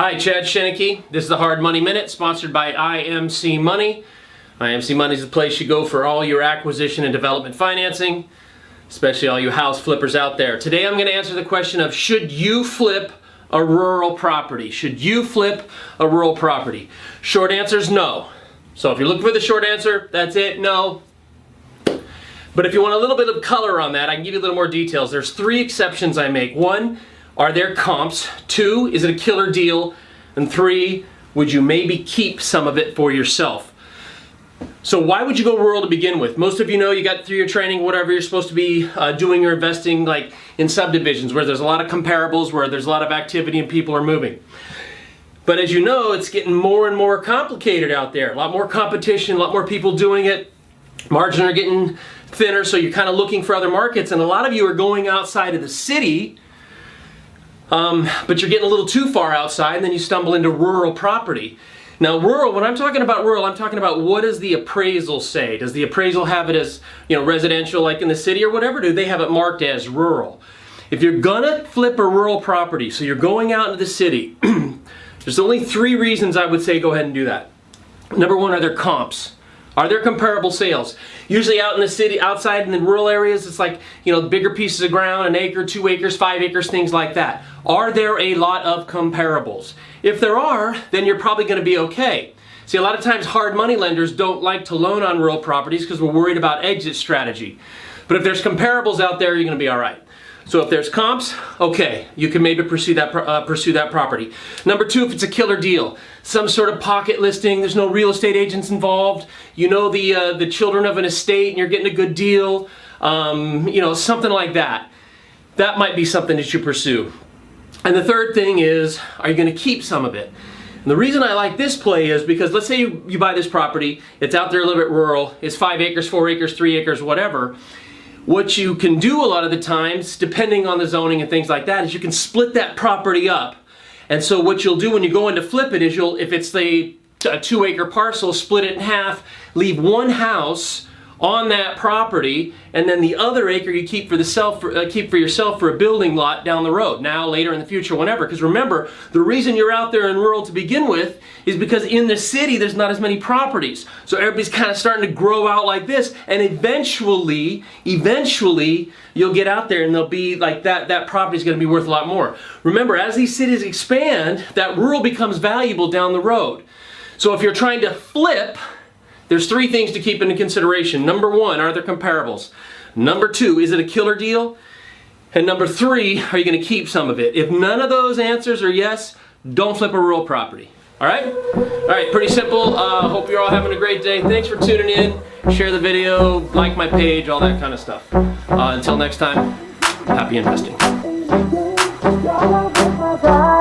Hi, Chiniquy. This is the Hard Money Minute, sponsored by IMC Money. IMC Money is the place you go for all your acquisition and development financing, especially all you house flippers out there. Today I'm going to answer the question of, should you flip a rural property? Should you flip a rural property? Short answer is no. So if you're looking for the short answer, that's it, no. But if you want a little bit of color on that, I can give you a little more details. There's 3 exceptions I make. 1, are there comps? 2, is it a killer deal? And 3, would you maybe keep some of it for yourself? So why would you go rural to begin with? Most of you know you got through your training, whatever you're supposed to be doing or investing, like in subdivisions where there's a lot of comparables, where there's a lot of activity and people are moving. But as you know, it's getting more and more complicated out there. A lot more competition, a lot more people doing it. Margins are getting thinner, so you're kind of looking for other markets. And a lot of you are going outside of the city, but you're getting a little too far outside, and then you stumble into rural property. Now, rural, when I'm talking about rural, I'm talking about, what does the appraisal say? Does the appraisal have it as, residential like in the city or whatever? Do they have it marked as rural? If you're gonna flip a rural property, so you're going out into the city, there's only 3 reasons I would say go ahead and do that. Number 1, are there comps? Are there comparable sales? Usually out in the city, outside in the rural areas, it's like, bigger pieces of ground, 1 acre, 2 acres, 5 acres, things like that. Are there a lot of comparables? If there are, then you're probably going to be okay. See, a lot of times hard money lenders don't like to loan on rural properties because we're worried about exit strategy. But if there's comparables out there, you're going to be all right. So if there's comps, okay, you can maybe pursue that property. Number 2, if it's a killer deal, some sort of pocket listing, there's no real estate agents involved, the children of an estate and you're getting a good deal, something like that. That might be something that you pursue. And the third thing is, are you going to keep some of it? And the reason I like this play is because, let's say you buy this property, it's out there a little bit rural, it's 5 acres, 4 acres, 3 acres, whatever. What you can do a lot of the times, depending on the zoning and things like that, is you can split that property up. And so what you'll do when you go in to flip it is, if it's a 2 acre parcel, split it in half, leave 1 house on that property, and then the other acre you keep for yourself for a building lot down the road, now, later in the future, whenever. Because remember, the reason you're out there in rural to begin with is because in the city there's not as many properties. So everybody's kind of starting to grow out like this, and eventually you'll get out there and they'll be like that property's going to be worth a lot more. Remember, as these cities expand, that rural becomes valuable down the road. So if you're trying to flip, there's 3 things to keep into consideration. Number 1, are there comparables? Number 2, is it a killer deal? And number 3, are you going to keep some of it? If none of those answers are yes, don't flip a rural property. All right? All right, pretty simple. Hope you're all having a great day. Thanks for tuning in. Share the video, like my page, all that kind of stuff. Until next time, happy investing.